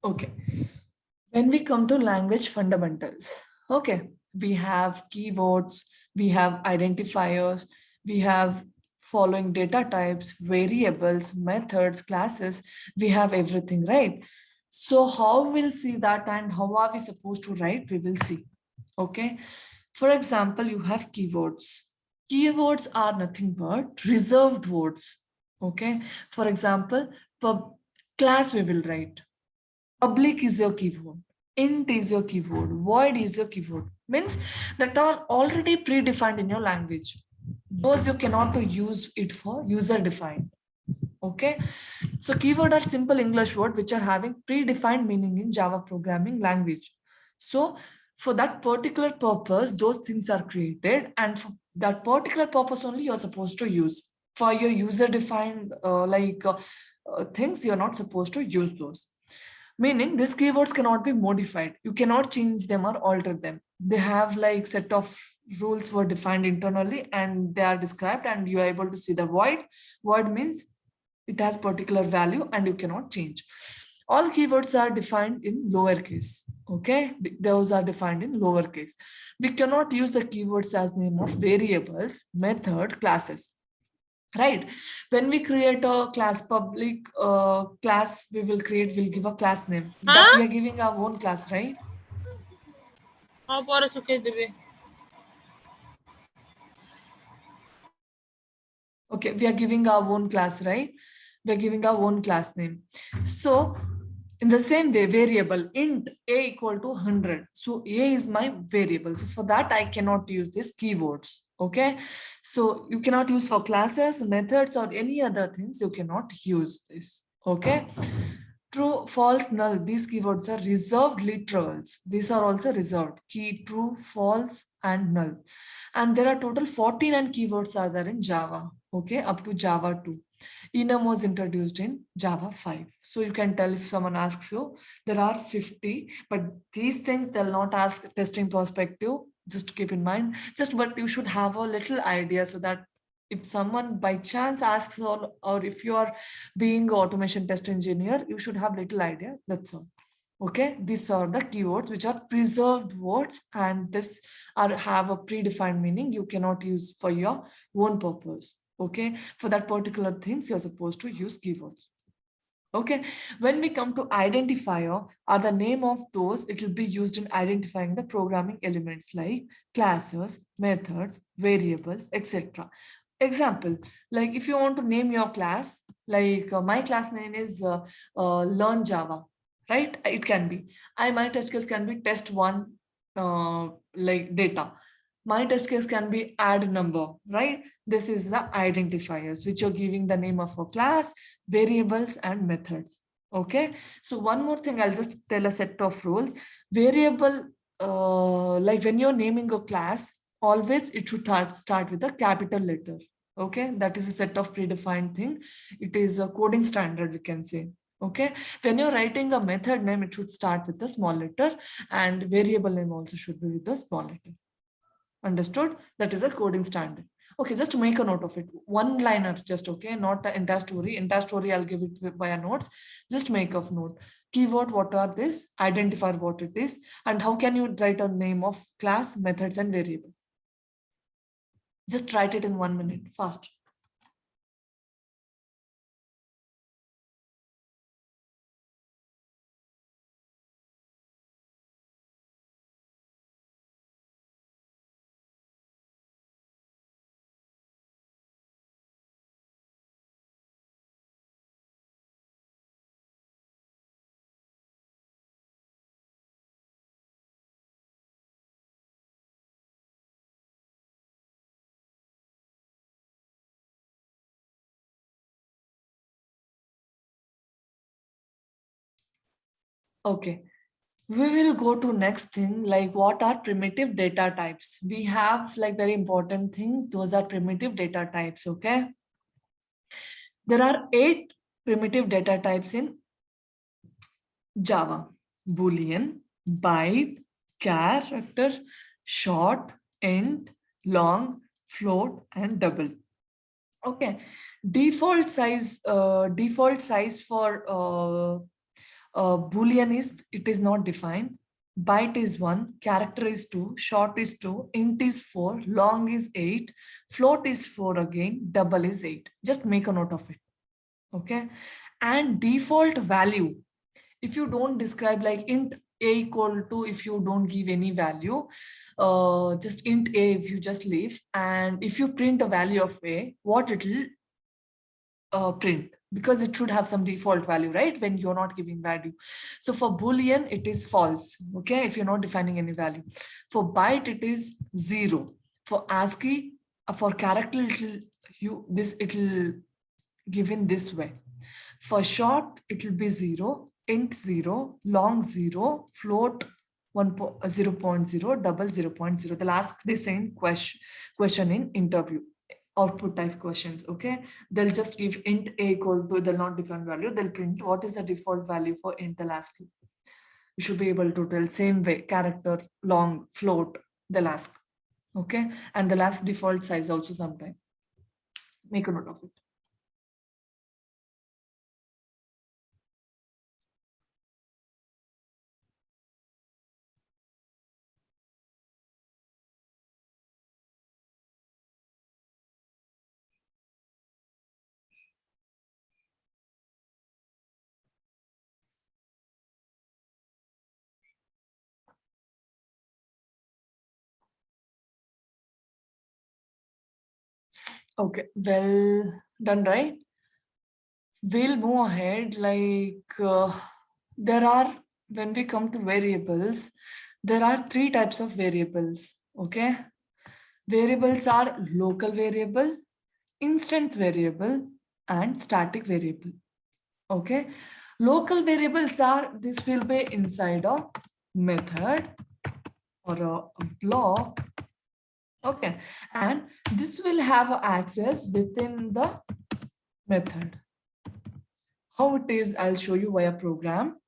Okay. When we come to language fundamentals, okay, we have keywords, we have identifiers, we have following data types, variables, methods, classes, we have everything, right? So how we'll see that and how are we supposed to write, we will see. Okay. For example, you have keywords. Keywords are nothing but reserved words. Okay. For example, class we will write. Public is your keyword. Int is your keyword. Void is your keyword. Means that are already predefined in your language. Those you cannot to use it for user defined. Okay. So keyword are simple English word which are having predefined meaning in Java programming language. So for that particular purpose, those things are created, and for that particular purpose only you're supposed to use. For your user defined things, you're not supposed to use those. Meaning these keywords cannot be modified. You cannot change them or alter them. They have like set of rules were defined internally and they are described, and you are able to see the void. Void means it has particular value and you cannot change. All keywords are defined in lowercase. Okay, those are defined in lowercase. We cannot use the keywords as name of variables, method, classes. Right. When we create a class, public class, we'll give a class name. That we हाँ are giving our own class, right? हाँ ପରେ ଶୁଖେଇଦେବି Okay, we are giving our own class, right? We're giving our own class name. So in the same way, variable int a equal to 100. So a is my variable. So for that, I cannot use these keywords. Okay. So you cannot use for classes, methods, or any other things. You cannot use this. Okay. True, false, null. These keywords are reserved literals. These are also reserved. Key, true, false, and null. And there are total 49 keywords are there in Java. Okay, up to Java 2. Enum was introduced in Java 5. So you can tell if someone asks you, there are 50, but these things they'll not ask testing perspective. Just to keep in mind, just but you should have a little idea so that if someone by chance asks, or if you are being automation test engineer, you should have little idea. That's all. Okay, these are the keywords which are preserved words, and this are have a predefined meaning. You cannot use for your own purpose. Okay, for that particular things you're supposed to use keywords. Okay, when we come to identifier, are the name of those, it will be used in identifying the programming elements like classes, methods, variables, etc. Example, like if you want to name your class, like my class name is Learn Java, right? It can be. My test case can be test one, like data. My test case can be add number, right? This is the identifiers which are giving the name of a class, variables, and methods. Okay. So one more thing, I'll just tell a set of rules. Variable, like when you're naming a class, always it should start with a capital letter. Okay, that is a set of predefined thing. It is a coding standard, we can say. Okay, when you're writing a method name, it should start with a small letter, and variable name also should be with a small letter. Understood? That is a coding standard. Okay, just to make a note of it. One liner, just okay, not the entire story. Entire story, I'll give it via notes. Just make of note. Keyword, what are this? Identify what it is, and how can you write a name of class, methods, and variable. Just write it in 1 minute, fast. Okay. We will go to next thing, like what are primitive data types. We have like very important things. Those are primitive data types. Okay. There are 8 primitive data types in Java: Boolean, byte, character, short, int, long, float, and double. Okay. Default size for Boolean it is not defined. Byte is 1, character is 2, short is 2, int is 4, long is 8, float is 4 again, double is 8. Just make a note of it. Okay. And default value, if you don't describe like int a equal to, if you don't give any value, just int a if you just leave, and if you print a value of a, what it will print, because it should have some default value, right, when you're not giving value. So for Boolean, it is false, okay, if you're not defining any value. For byte, it is 0. For ASCII, for character, it'll give in this way. For short, it will be 0, int 0, long 0, float 0.0, double 0.0. They'll ask the same question in interview, output type questions. Okay, they'll just give int a equal to the not defined value. They'll print what is the default value for int. They'll ask you. You should be able to tell same way, character, long, float. They'll ask. Okay, and they'll ask default size also sometime. Make a note of it. Okay, well done, right? We'll move ahead. There are, when we come to variables, there are 3 types of variables. Okay, variables are local variable, instance variable, and static variable. Okay, local variables are, this will be inside a method or a block. Okay, and this will have access within the method. How it is, I'll show you via program.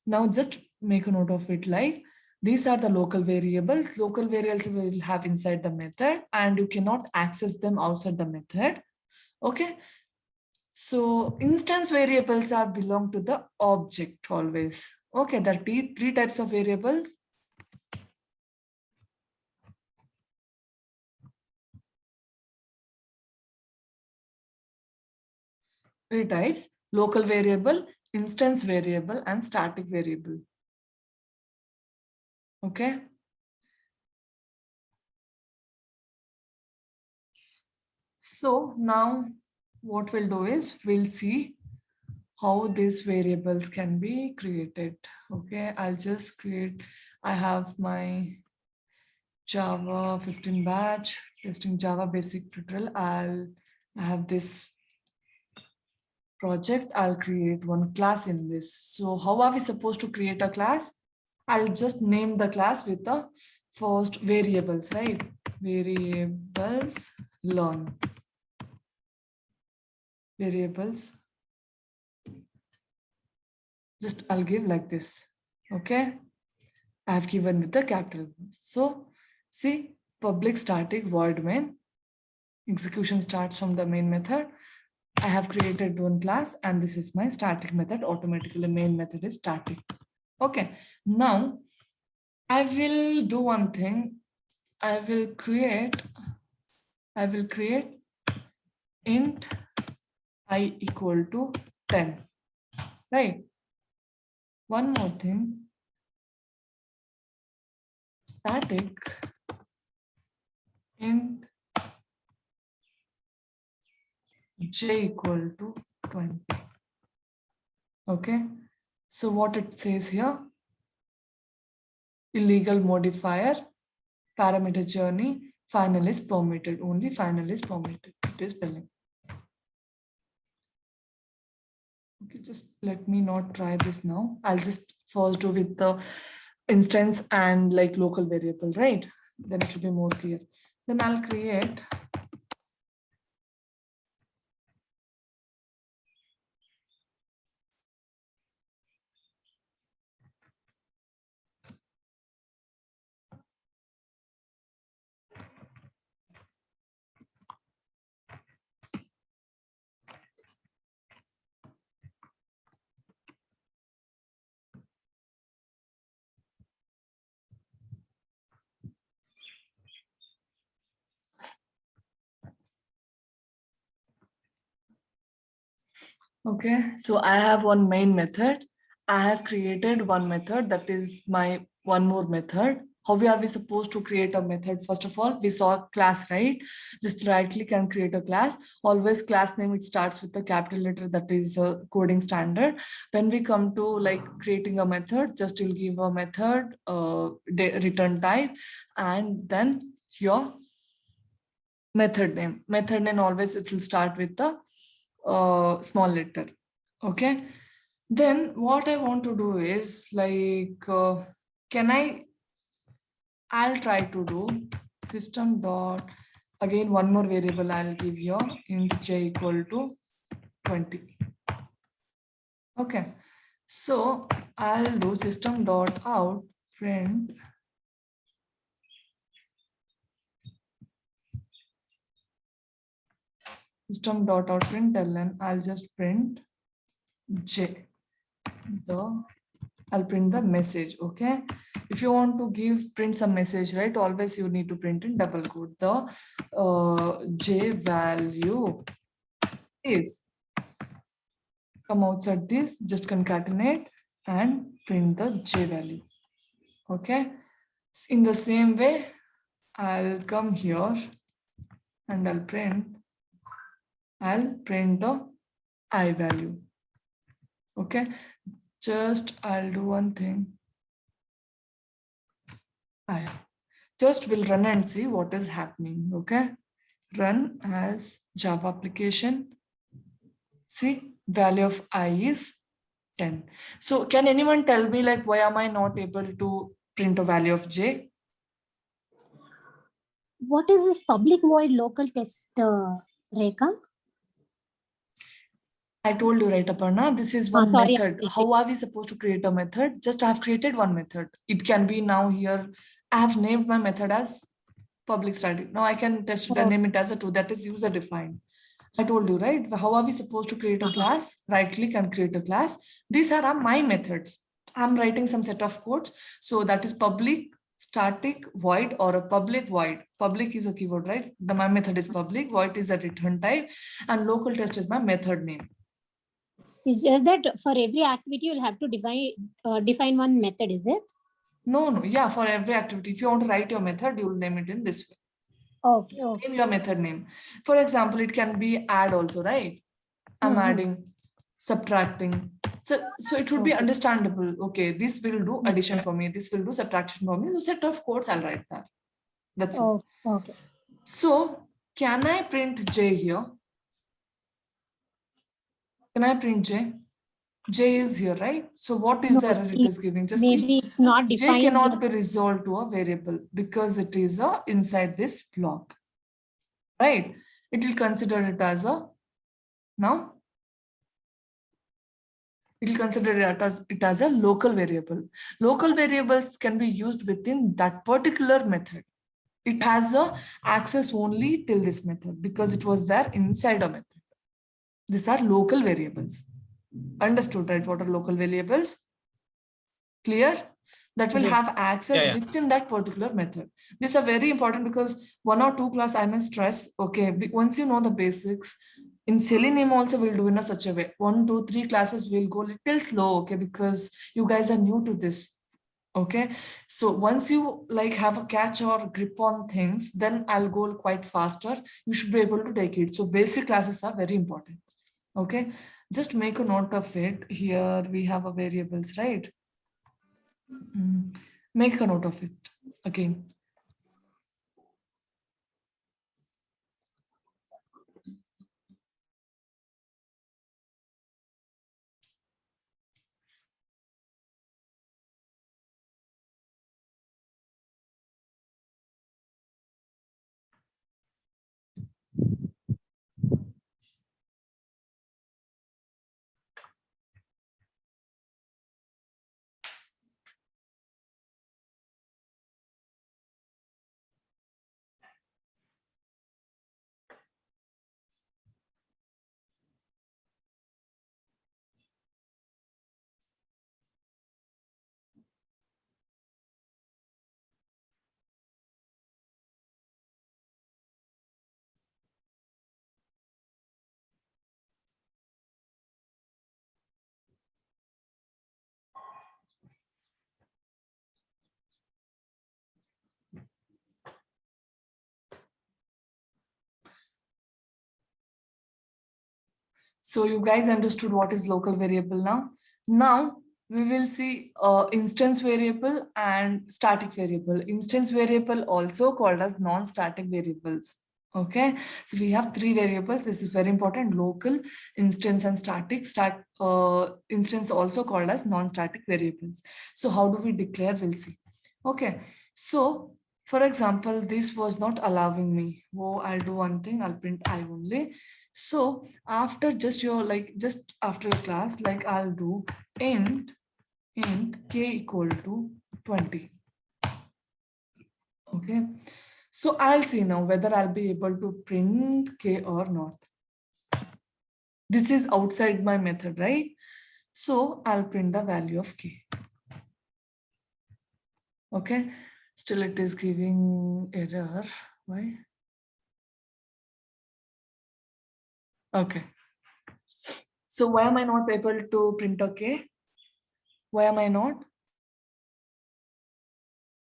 Now just make a note of it, like these are the local variables. Local variables will have inside the method and you cannot access them outside the method. Okay. So instance variables are belong to the object always. Okay, there are 3 types of variables. Three types: local variable, instance variable, and static variable. Okay. So now what we'll do is we'll see how these variables can be created. Okay, I'll just create, I have my Java 15 batch testing Java basic tutorial. I have this project. I'll create one class in this. So how are we supposed to create a class? I'll just name the class with the first variables, right? Variables learn. Variables. Just I'll give like this. Okay. I have given with the capital. So see, public static void main. Execution starts from the main method. I have created one class and this is my static method. Automatically main method is static. Okay. Now I will do one thing. I will create int I equal to 10. Right. One more thing. Static int j equal to 20. Okay. So what it says here, illegal modifier, parameter journey, final is permitted, only final is permitted. It is telling. Okay, just let me not try this now. I'll just first do with the instance and like local variable, right? Then it will be more clear. Then I'll create Okay, so I have one main method. I have created one method, that is my one more method. How are we supposed to create a method? First of all, we saw class, right? Just right click and create a class. Always class name, it starts with a capital letter, that is a coding standard. When we come to like creating a method, just you'll give a method, return type, and then your method name. Method name always it will start with the small letter. Okay. Then what I want to do is like, can I'll try to do system dot, again, one more variable I'll give you int j equal to 20. Okay. So I'll do system dot out print system dot out println. I'll just print j. I'll print the message. Okay. If you want to print some message, right? Always you need to print in double quote. The j value is, come outside this, just concatenate and print the j value. Okay. In the same way, I'll come here and I'll print the I value. Okay. Just I'll do one thing. I just will run and see what is happening. Okay. Run as Java application. See, value of I is 10. So can anyone tell me like why am I not able to print a value of j? What is this public void local test, Rekha? I told you, right, Aparna, this is one Sorry. method. How are we supposed to create a method? Just I have created one method. It can be now here. I have named my method as public static. Now I can test it and name it as a 2, that is user defined. I told you, right? How are we supposed to create a class? Right click and create a class. These are my methods. I'm writing some set of codes. So that is public static void or a public void. Public is a keyword, right? My method is public, void is a return type, and local test is my method name. It's just that for every activity, you'll have to define one method, is it? No. Yeah, for every activity. If you want to write your method, you will name it in this way. Okay. Name your method name. For example, it can be add also, right? I'm adding, subtracting. So it should be understandable. Okay, this will do addition for me. This will do subtraction for me. So set of codes, I'll write that. That's it. Okay. So can I print j here? Can I print j? J is here, right? So what is the error it is giving? Just maybe see, not j defined. cannot be resolved to a variable because it is inside this block, right? It will consider it as a, now it will consider it as a local variable. Local variables can be used within that particular method. It has a access only till this method because it was there inside a method. These are local variables. Understood, right? What are local variables? Clear? That will have access within that particular method. These are very important because 1 or 2 class I may stress. Okay, once you know the basics, in Selenium also we'll do in such a way. 1, 2, 3 classes will go little slow, okay, because you guys are new to this. Okay, so once you like have a catch or grip on things, then I'll go quite faster. You should be able to take it. So basic classes are very important. Okay, just make a note of it. Here we have a variables, right? Make a note of it again. So you guys understood what is local variable now. Now we will see instance variable and static variable. Instance variable also called as non-static variables. Okay, so we have three variables. This is very important: local, instance, and static. Instance also called as non-static variables. So how do we declare? We'll see. Okay, so for example, this was not allowing me. Oh, I'll do one thing. I'll print I only. So after just after your class, like I'll do int k equal to 20. Okay. So I'll see now whether I'll be able to print k or not. This is outside my method, right? So I'll print the value of k. Okay. Still it is giving error. Why? Okay. So why am I not able to print a k? Why am I not?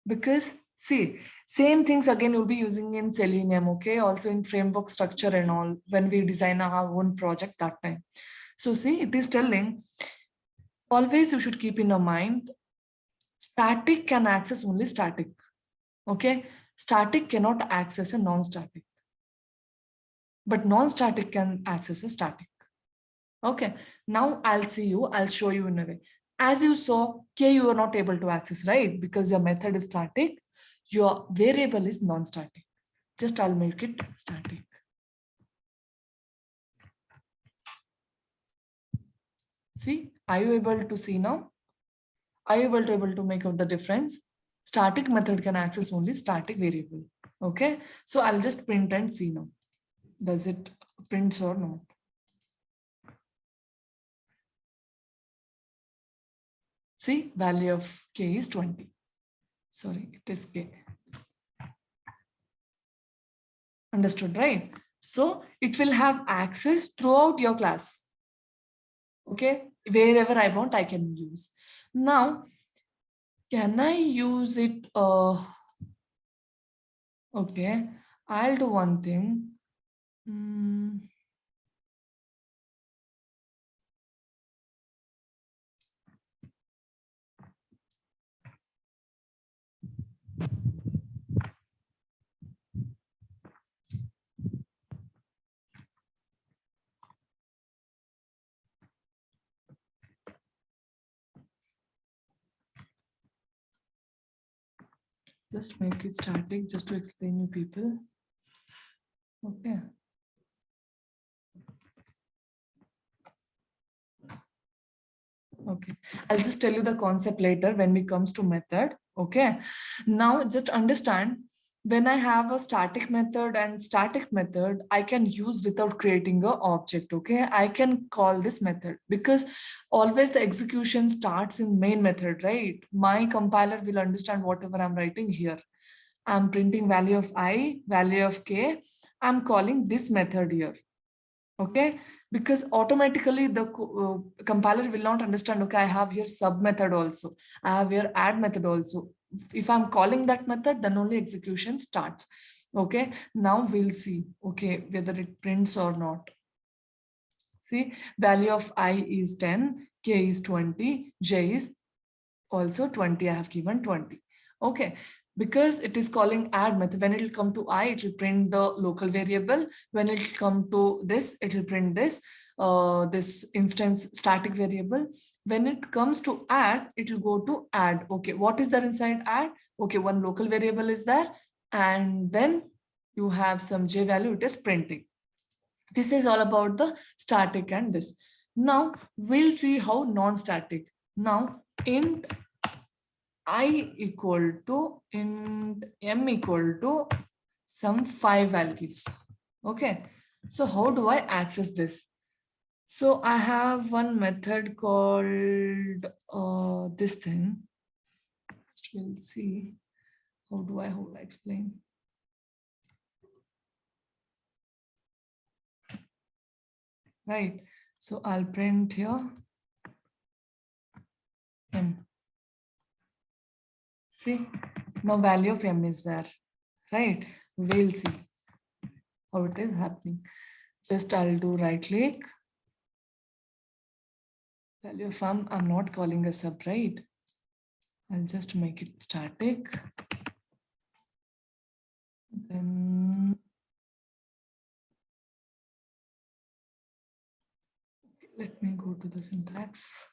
Because see, same things again you'll be using in Selenium, okay? Also in framework structure and all when we design our own project that time. So see, it is telling, always you should keep in your mind, static can access only static, okay? Static cannot access a non-static, but non-static can access a static. Okay, now I'll show you in a way. As you saw, k you are not able to access, right? Because your method is static, your variable is non-static. Just I'll make it static. See, are you able to see now? Are you able to make out the difference? Static method can access only static variable. Okay, so I'll just print and see now. Does it prints or not? See, value of k is 20. Sorry, it is k. Understood, right? So it will have access throughout your class. Okay, wherever I want, I can use. Now, can I use it? Okay, I'll do one thing. Just make it static just to explain you people. Okay. Okay, I'll just tell you the concept later when it comes to method. Okay, now just understand, when I have a static method and static method, I can use without creating an object. Okay, I can call this method because always the execution starts in main method, right? My compiler will understand whatever I'm writing here. I'm printing value of I, value of k. I'm calling this method here. Okay, because automatically the compiler will not understand, okay, I have here sub method also, I have here add method also. If I'm calling that method, then only execution starts. Okay, now we'll see, okay, whether it prints or not. See, value of I is 10, k is 20, j is also 20. I have given 20. Okay, because it is calling add method. When it will come to I, it will print the local variable. When it will come to this, it will print this this instance static variable. When it comes to add, it will go to add. Okay, what is there inside add? Okay, one local variable is there, and then you have some j value, it is printing. This is all about the static and this. Now we'll see how non-static. Now int I equal to int m equal to some 5 I'll give. Okay, so how do I access this? So I have one method called this thing. We'll see. How do I explain? Right. So I'll print here m. See, now value of m is there, right? We'll see how it is happening. Just I'll do right click, value of I'm not calling a sub, right? I'll just make it static. Then let me go to the syntax.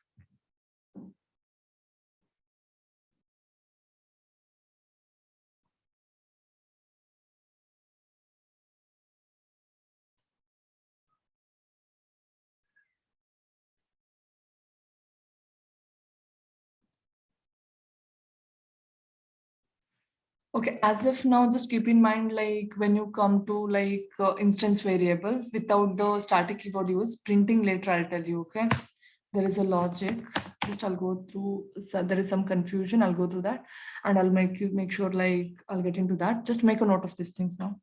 Okay, as of now, just keep in mind, like when you come to like instance variable without the static keyword use, printing later, I'll tell you, okay? There is a logic, just I'll go through, so there is some confusion, I'll go through that and I'll make sure like I'll get into that. Just make a note of these things now.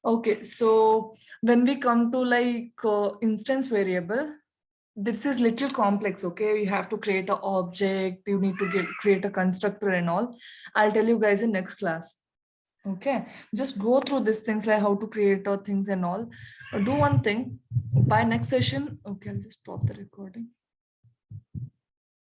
Okay, so when we come to like instance variable, this is little complex, okay? You have to create an object, you need to create a constructor and all. I'll tell you guys in next class. Okay, just go through these things like how to create things and all. Do one thing by next session. Okay, I'll just stop the recording.